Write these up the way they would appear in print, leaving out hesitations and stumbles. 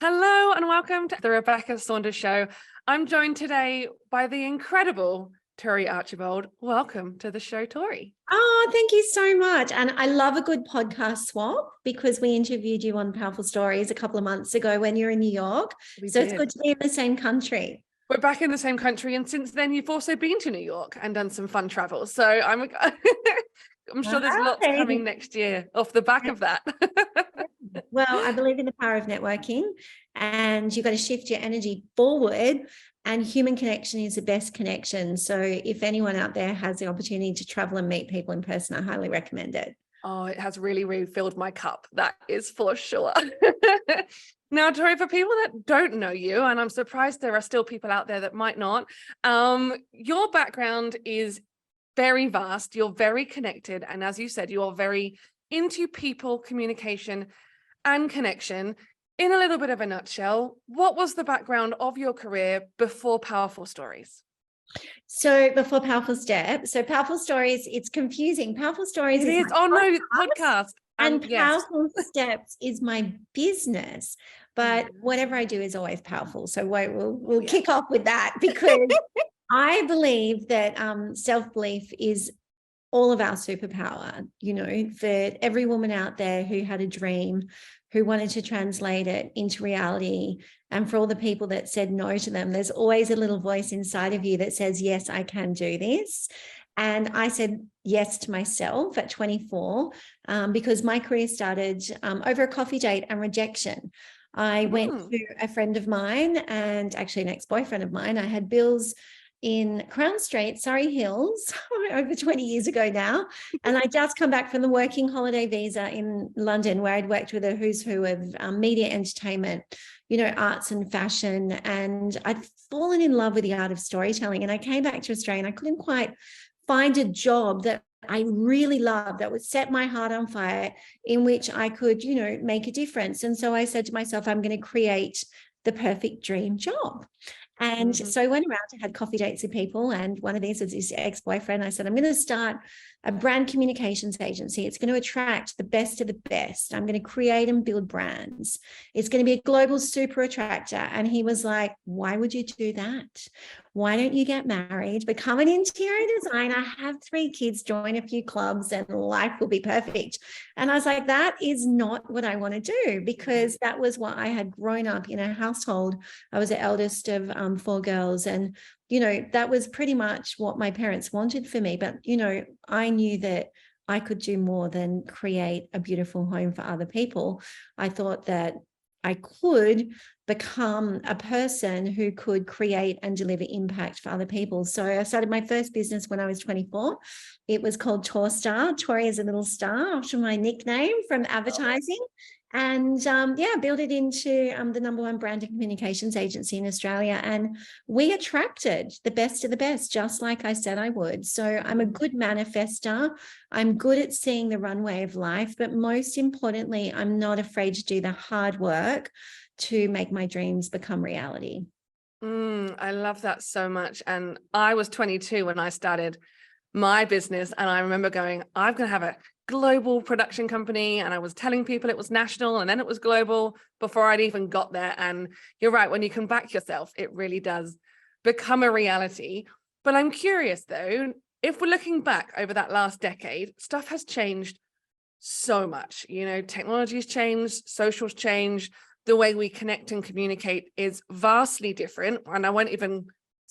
Hello and welcome to the Rebecca Saunders Show. I'm joined today by the incredible Tory Archbold. Welcome to the show, Tory. Oh, thank you so much. And I love a good podcast swap because we interviewed you on Powerful Stories a couple of months ago when you're in New York. It's good to be in the same country. We're back in the same country. And since then, you've also been to New York and done some fun travel. So I'm sure there's lots coming next year off the back of that. Well, I believe in the power of networking, and you've got to shift your energy forward, and human connection is the best connection. So if anyone out there has the opportunity to travel and meet people in person, I highly recommend it. Oh, it has really refilled my cup. That is for sure. Now, Tory, for people that don't know you, and I'm surprised there are still people out there that might not, your background is very vast. You're very connected. And as you said, you are very into people, communication, and connection. In a little bit of a nutshell, what was the background of your career before Powerful Stories? So before Powerful Steps, so Powerful Stories, it's confusing. Powerful Stories is podcast. And Powerful Steps is my business. But whatever I do is always powerful. So we'll kick off with that, because I believe that self-belief is all of our superpower, for every woman out there who had a dream, who wanted to translate it into reality. And for all the people that said no to them, there's always a little voice inside of you that says, yes, I can do this. And I said yes to myself at 24 because my career started over a coffee date and rejection. I went to a friend of mine, and actually an ex-boyfriend of mine. I had bills in Crown Street, Surrey Hills, over 20 years ago now. And I just come back from the working holiday visa in London, where I'd worked with a who's who of media, entertainment, arts and fashion. And I'd fallen in love with the art of storytelling. And I came back to Australia and I couldn't quite find a job that I really loved, that would set my heart on fire, in which I could, make a difference. And so I said to myself, I'm going to create the perfect dream job. And so I went around and had coffee dates with people. And one of these was this ex-boyfriend. I said, I'm going to start a brand communications agency. It's going to attract the best of the best. I'm going to create and build brands. It's going to be a global super attractor. And he was like, why would you do that? Why don't you get married, become an interior designer, have 3 kids, join a few clubs, and life will be perfect? And I was like, that is not what I want to do, because that was what I had grown up in a household. I was the eldest of 4 girls, and that was pretty much what my parents wanted for me. But I knew that I could do more than create a beautiful home for other people. I thought that I could become a person who could create and deliver impact for other people. So I started my first business when I was 24. It was called Torstar. Tory is a little star, after my nickname from advertising. And built it into the #1 brand and communications agency in Australia. And we attracted the best of the best, just like I said I would. So I'm a good manifester. I'm good at seeing the runway of life. But most importantly, I'm not afraid to do the hard work to make my dreams become reality. I love that so much. And I was 22 when I started my business. And I remember going, I'm going to have a global production company, and I was telling people it was national and then it was global before I'd even got there. And you're right, when you can back yourself, it really does become a reality. But I'm curious though, if we're looking back over that last decade, stuff has changed so much. Technology's changed, social's changed, the way we connect and communicate is vastly different. And I won't even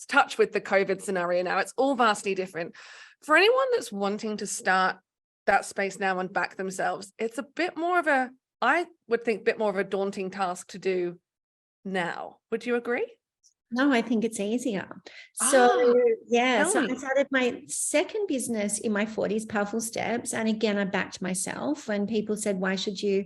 touch with the COVID scenario now. It's all vastly different. For anyone that's wanting to start that space now and back themselves, it's a bit more of I would think, bit more of a daunting task to do now. Would you agree? No, I think it's easier. So I started my second business in my 40s, Powerful Steps. And again, I backed myself when people said, why should you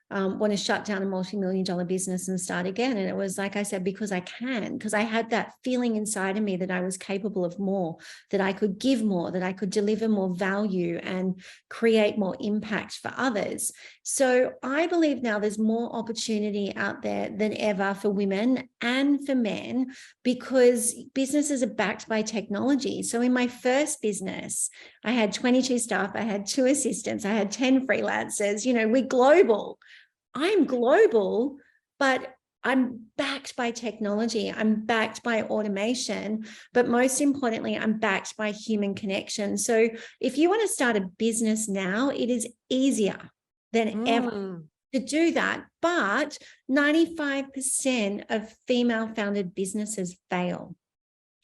want to shut down a multi-million-dollar business and start again? And it was like I said, because I can, because I had that feeling inside of me that I was capable of more, that I could give more, that I could deliver more value and create more impact for others. So I believe now there's more opportunity out there than ever for women and for men, because businesses are backed by technology. So in my first business, I had 22 staff, I had 2 assistants, I had 10 freelancers. We're global. I'm global, but I'm backed by technology. I'm backed by automation, but most importantly, I'm backed by human connection. So if you want to start a business now, it is easier than ever to do that. But 95% of female founded businesses fail.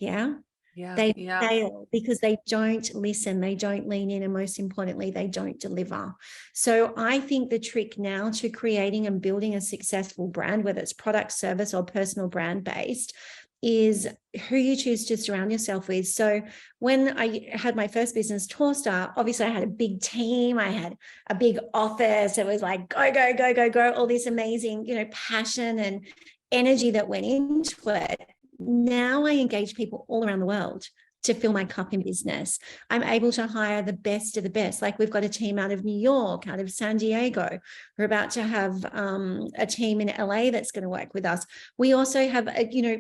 Yeah. They fail because they don't listen, they don't lean in, and most importantly, they don't deliver. So I think the trick now to creating and building a successful brand, whether it's product, service, or personal brand based, is who you choose to surround yourself with. So when I had my first business, Torstar, obviously I had a big team, I had a big office. It was like go, go, go, go, go, all this amazing, passion and energy that went into it. Now I engage people all around the world to fill my cup in business. I'm able to hire the best of the best. Like we've got a team out of New York, out of San Diego. We're about to have a team in LA that's going to work with us. We also have,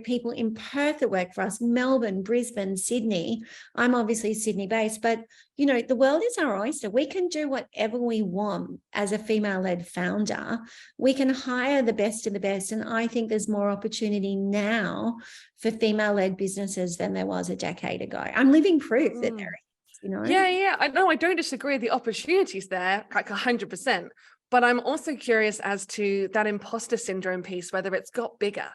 people in Perth that work for us, Melbourne, Brisbane, Sydney. I'm obviously Sydney based, but the world is our oyster. We can do whatever we want as a female-led founder. We can hire the best of the best. And I think there's more opportunity now for female-led businesses than there was a decade ago. I'm living proof that there is, Yeah. I don't disagree. The opportunities there, like 100%. But I'm also curious as to that imposter syndrome piece, whether it's got bigger,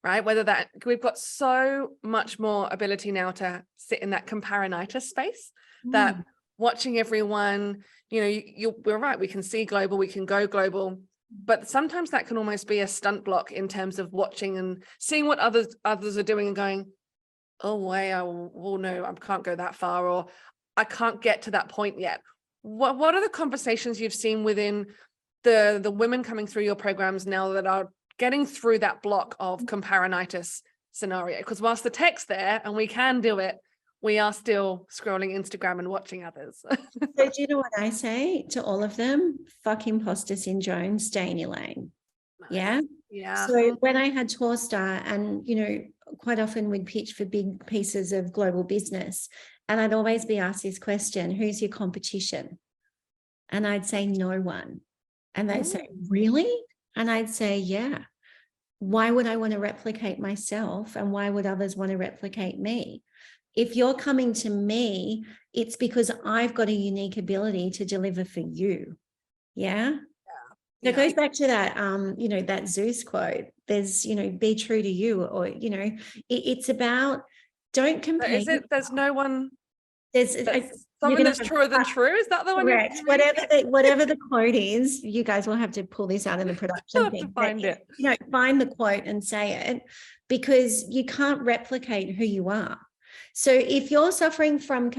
right? Whether that we've got so much more ability now to sit in that comparisonitis space, that watching everyone, we're right, we can see global, we can go global, but sometimes that can almost be a stunt block in terms of watching and seeing what others are doing and going, oh wait, no, I can't go that far, or I can't get to that point yet. What are the conversations you've seen within the women coming through your programs now that are getting through that block of comparisonitis scenario? Because whilst the tech's there and we can do it, we are still scrolling Instagram and watching others. So do you know what I say to all of them? Fuck imposter syndrome, stay in your lane. Yeah. So when I had Torstar, and, quite often we'd pitch for big pieces of global business, and I'd always be asked this question, who's your competition? And I'd say no one. And they'd say, really? And I'd say, yeah. Why would I want to replicate myself? And why would others want to replicate me? If you're coming to me, it's because I've got a unique ability to deliver for you. Yeah. So it goes back to that, that Zeus quote. There's, be true to you, or, it's about, don't compare. Is it, there's no one. There's something that's truer than true. Is that the one? Correct. Whatever the quote is, you guys will have to pull this out in the production thing. To find it. Find the quote and say it, because you can't replicate who you are. So if you're suffering from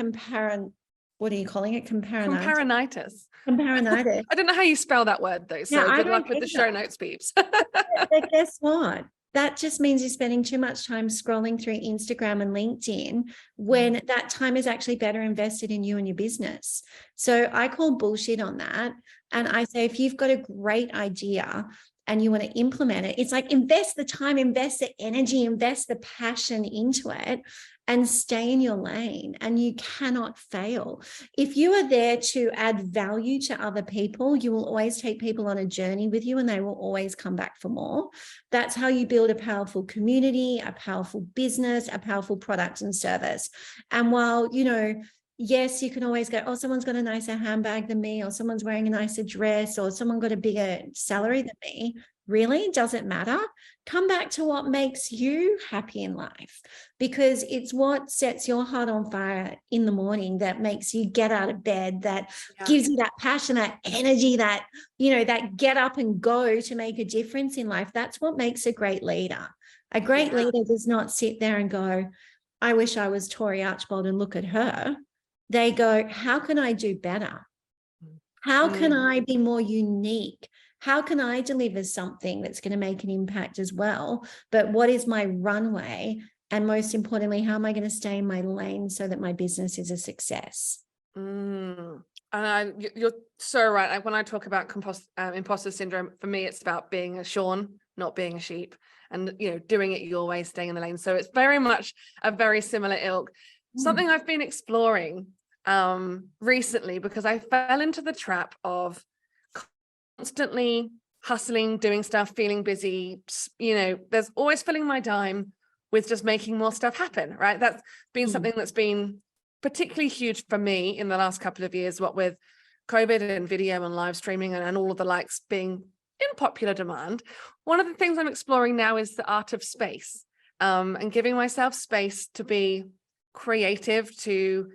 what are you calling it? Comparisonitis. Comparisonitis. I don't know how you spell that word though. So good luck with the show notes, peeps. But guess what? That just means you're spending too much time scrolling through Instagram and LinkedIn when that time is actually better invested in you and your business. So I call bullshit on that. And I say, if you've got a great idea and you want to implement it, it's like invest the time, invest the energy, invest the passion into it, and stay in your lane, and you cannot fail. If you are there to add value to other people, you will always take people on a journey with you, and they will always come back for more. That's how you build a powerful community, a powerful business, a powerful product and service. And while, yes, you can always go, oh, someone's got a nicer handbag than me, or someone's wearing a nicer dress, or someone got a bigger salary than me. Really? Does it matter? Come back to what makes you happy in life, because it's what sets your heart on fire in the morning that makes you get out of bed, that gives you that passion, that energy, that, that get up and go to make a difference in life. That's what makes a great leader. A great leader does not sit there and go, I wish I was Tory Archbold and look at her. They go, how can I do better? How can I be more unique? How can I deliver something that's going to make an impact as well? But what is my runway? And most importantly, how am I going to stay in my lane so that my business is a success? And you're so right. Like when I talk about imposter syndrome, for me, it's about being a Sean, not being a sheep, and, doing it your way, staying in the lane. So it's very much a very similar ilk. Something I've been exploring recently, because I fell into the trap of constantly hustling, doing stuff, feeling busy, you know, there's always filling my time with just making more stuff happen, right? That's been something that's been particularly huge for me in the last couple of years, what with COVID and video and live streaming and all of the likes being in popular demand. One of the things I'm exploring now is the art of space, and giving myself space to be creative, to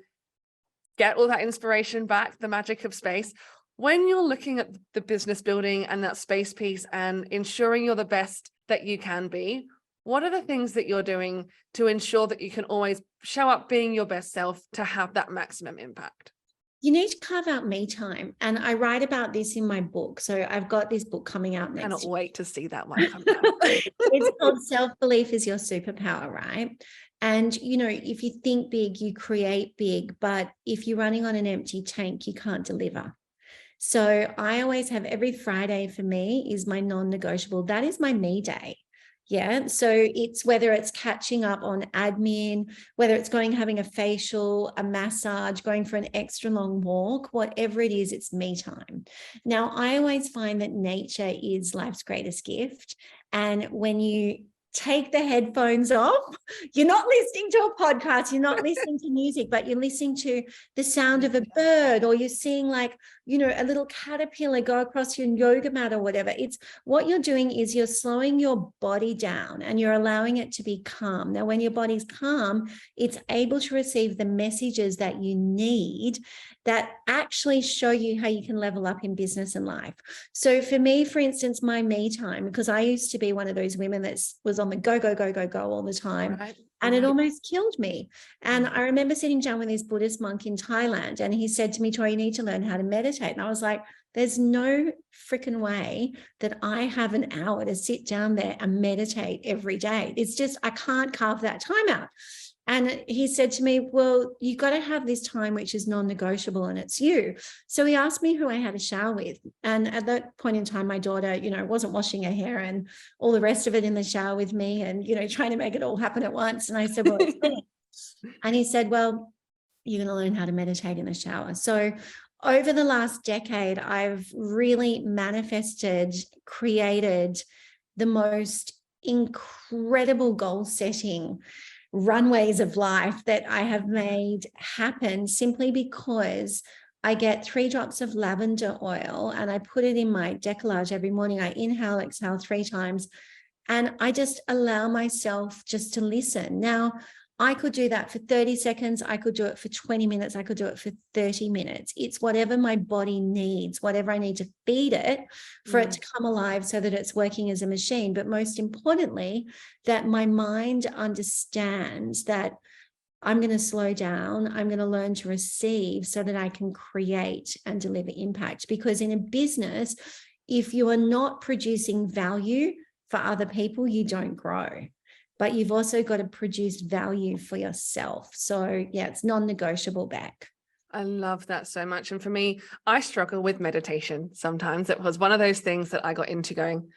get all that inspiration back, the magic of space. When you're looking at the business building and that space piece and ensuring you're the best that you can be, what are the things that you're doing to ensure that you can always show up being your best self to have that maximum impact? You need to carve out me time. And I write about this in my book. So I've got this book coming out next. I cannot wait to see that one come out. It's called Self-Belief is Your Superpower, right? And, you know, if you think big, you create big. But if you're running on an empty tank, you can't deliver. So I always have every Friday for me is my non-negotiable. That is my me day. Yeah. So it's whether it's catching up on admin, whether it's going, having a facial, a massage, going for an extra long walk, whatever it is, it's me time. Now, I always find that nature is life's greatest gift. And when you take the headphones off, you're not listening to a podcast, you're not listening to music, but you're listening to the sound of a bird, or you're seeing, like, you know, a little caterpillar go across your yoga mat or whatever. It's what you're doing is you're slowing your body down and you're allowing it to be calm. Now, when your body's calm, it's able to receive the messages that you need that actually show you how you can level up in business and life. So for me, for instance, my me time, because I used to be one of those women that was on the go, go, go, go, go all the time. Right. And it almost killed me. And I remember sitting down with this Buddhist monk in Thailand, and he said to me, Tory, you need to learn how to meditate. And I was like, there's no freaking way that I have an hour to sit down there and meditate every day. It's just, I can't carve that time out. And he said to me, well, you got to have this time, which is non-negotiable, and it's you. So he asked me who I had a shower with. And at that point in time, my daughter, you know, wasn't washing her hair and all the rest of it in the shower with me and, you know, trying to make it all happen at once. And I said, well, it's funny. And he said, well, you're going to learn how to meditate in the shower. So over the last decade, I've really manifested, created the most incredible goal setting runways of life that I have made happen simply because I get 3 drops of lavender oil and I put it in my décollage every morning. I inhale, exhale 3 times, and I just allow myself just to listen. Now, I could do that for 30 seconds. I could do it for 20 minutes. I could do it for 30 minutes. It's whatever my body needs, whatever I need to feed it for it to come alive so that it's working as a machine. But most importantly, that my mind understands that I'm going to slow down. I'm going to learn to receive so that I can create and deliver impact. Because in a business, if you are not producing value for other people, you don't grow. But you've also got to produce value for yourself. So yeah, it's non-negotiable back. I love that so much. And for me, I struggle with meditation sometimes. It was one of those things that I got into going,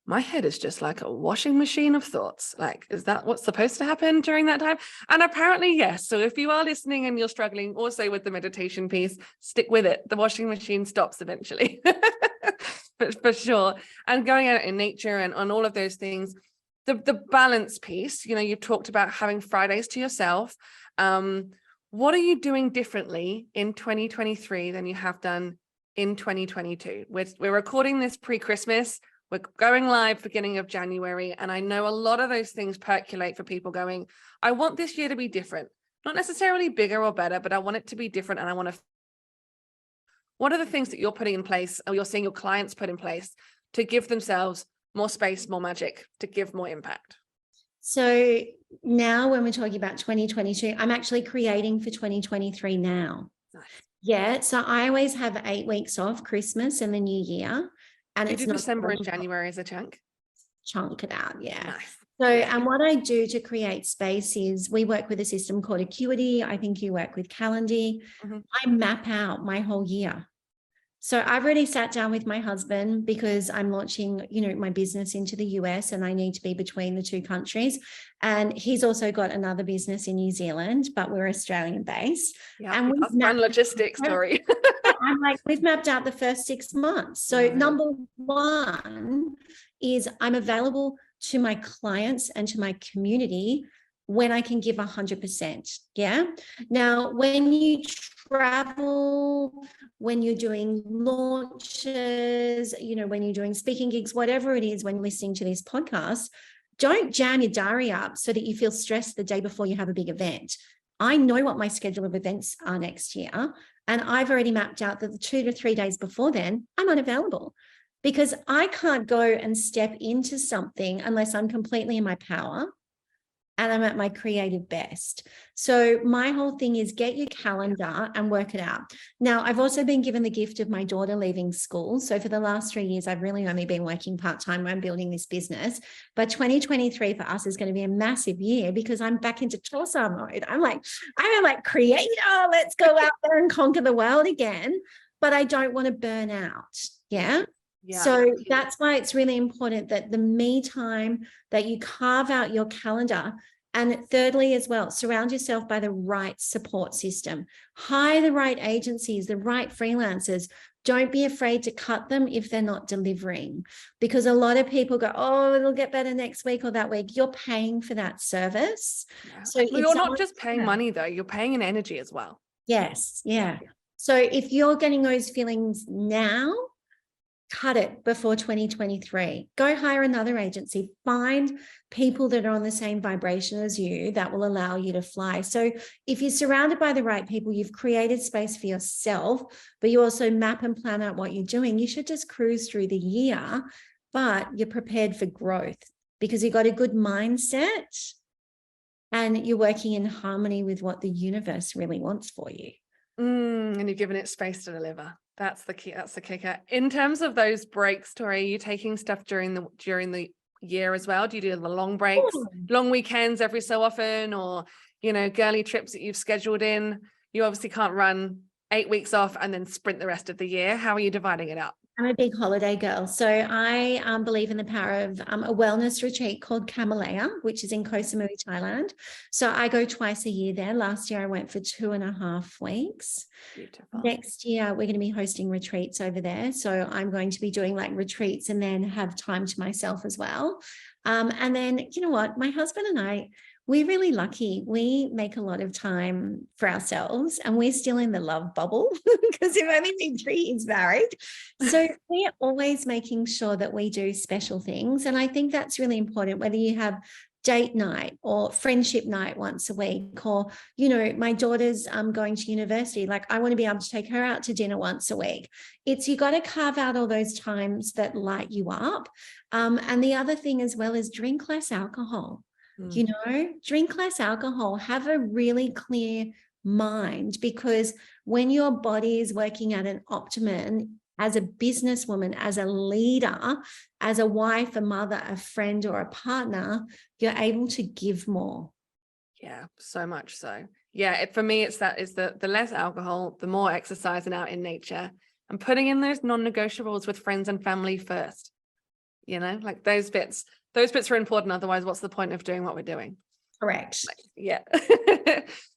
my head is just like a washing machine of thoughts. Like, is that what's supposed to happen during that time? And apparently, yes. So if you are listening and you're struggling also with the meditation piece, stick with it. The washing machine stops eventually, but for sure. And going out in nature and on all of those things, the balance piece, you know, you've talked about having Fridays to yourself. What are you doing differently in 2023 than you have done in 2022? We're recording this pre-Christmas. We're going live beginning of January. And I know a lot of those things percolate for people going, I want this year to be different, not necessarily bigger or better, but I want it to be different. And I want to, what are the things that you're putting in place or you're seeing your clients put in place to give themselves more space, more magic, to give more impact? So now when we're talking about 2022, I'm actually creating for 2023 now. Nice. Yeah. So I always have 8 weeks off, Christmas and the New Year. And it's not December and January as a chunk it out. Yeah. Nice. So, and what I do to create space is we work with a system called Acuity. I think you work with Calendly. I map out my whole year. So I've already sat down with my husband because I'm launching, my business into the US and I need to be between the two countries. And he's also got another business in New Zealand, but we're Australian based. Yeah, And that's fun logistics, Tory. I'm like, we've mapped out the first 6 months. So number one is I'm available to my clients and to my community when I can give 100%. Yeah. Now, when you travel, when you're doing launches, when you're doing speaking gigs, whatever it is, when listening to this podcast, don't jam your diary up so that you feel stressed the day before you have a big event. I know what my schedule of events are next year. And I've already mapped out that the 2 to 3 days before then, I'm unavailable because I can't go and step into something unless I'm completely in my power and I'm at my creative best. So my whole thing is get your calendar and work it out. Now, I've also been given the gift of my daughter leaving school. So for the last 3 years, I've really only been working part-time when I'm building this business. But 2023 for us is going to be a massive year because I'm back into Tulsa mode. I'm like creator. Let's go out there and conquer the world again. But I don't want to burn out. Yeah. So that's why it's really important that the me time, that you carve out your calendar. And thirdly, as well, surround yourself by the right support system. Hire the right agencies, the right freelancers. Don't be afraid to cut them if they're not delivering, because a lot of people go, oh, it'll get better next week or that week. You're paying for that service. Yeah. So you're not just paying money though, you're paying an energy as well. Yes. Yeah. So if you're getting those feelings now, cut it before 2023. Go hire another agency. Find people that are on the same vibration as you that will allow you to fly. So if you're surrounded by the right people, you've created space for yourself, but you also map and plan out what you're doing. You should just cruise through the year, but you're prepared for growth because you've got a good mindset and you're working in harmony with what the universe really wants for you. And you've given it space to deliver. That's the key. That's the kicker. In terms of those breaks, Tory, are you taking stuff during the year as well? Do you do the long breaks, long weekends every so often, or girly trips that you've scheduled in? You obviously can't run 8 weeks off and then sprint the rest of the year. How are you dividing it up? I'm a big holiday girl. So I believe in the power of a wellness retreat called Kamalaya, which is in Koh Samui, Thailand. So I go twice a year there. Last year I went for 2.5 weeks. Beautiful. Next year we're going to be hosting retreats over there. So I'm going to be doing like retreats and then have time to myself as well. And then, you know what, my husband and I, we're really lucky. We make a lot of time for ourselves and we're still in the love bubble because we've only been 3 years married. So we're always making sure that we do special things. And I think that's really important, whether you have date night or friendship night once a week, or, my daughter's going to university. Like I want to be able to take her out to dinner once a week. You got to carve out all those times that light you up. And the other thing as well is drink less alcohol. Drink less alcohol, have a really clear mind, because when your body is working at an optimum as a businesswoman, as a leader, as a wife, a mother, a friend, or a partner, you're able to give more. Yeah, so much so. Yeah, for me, it's the less alcohol, the more exercise and out in nature, and putting in those non-negotiables with friends and family first. Like those bits are important. Otherwise, what's the point of doing what we're doing? Correct. Yeah.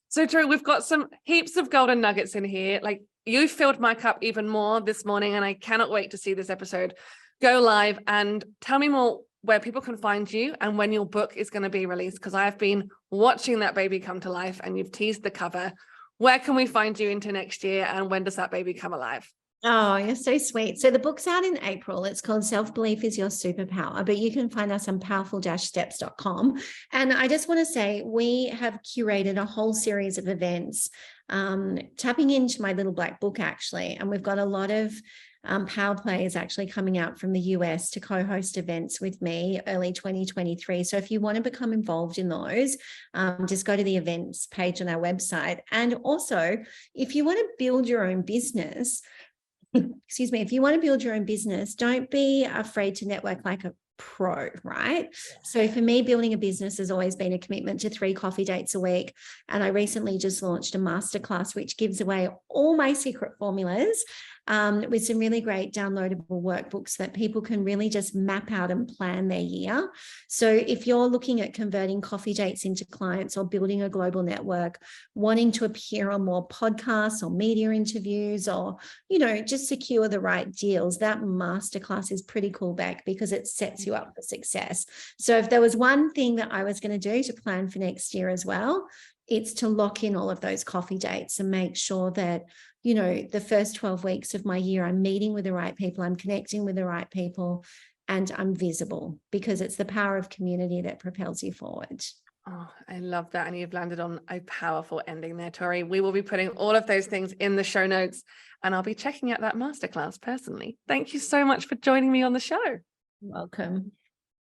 So Tory, we've got some heaps of golden nuggets in here. Like you filled my cup even more this morning, and I cannot wait to see this episode go live. And tell me more where people can find you and when your book is going to be released, because I've been watching that baby come to life and you've teased the cover. Where can we find you into next year, and when does that baby come alive? Oh, you're so sweet. So the book's out in April. It's called Self-Belief is Your Superpower, but you can find us on powerful-steps.com. And I just want to say we have curated a whole series of events, tapping into my little black book, actually. And we've got a lot of power players actually coming out from the US to co-host events with me early 2023. So if you want to become involved in those, just go to the events page on our website. And also, if you want to build your own business, if you want to build your own business, don't be afraid to network like a pro, right? So for me, building a business has always been a commitment to 3 coffee dates a week. And I recently just launched a masterclass, which gives away all my secret formulas with some really great downloadable workbooks that people can really just map out and plan their year. So if you're looking at converting coffee dates into clients or building a global network, wanting to appear on more podcasts or media interviews, or, you know, just secure the right deals, that masterclass is pretty cool, Beck, because it sets you up for success. So if there was one thing that I was going to do to plan for next year as well, it's to lock in all of those coffee dates and make sure that, you know, the first 12 weeks of my year, I'm meeting with the right people, I'm connecting with the right people, and I'm visible, because it's the power of community that propels you forward. Oh, I love that. And you've landed on a powerful ending there, Tory. We will be putting all of those things in the show notes, and I'll be checking out that masterclass personally. Thank you so much for joining me on the show. Welcome.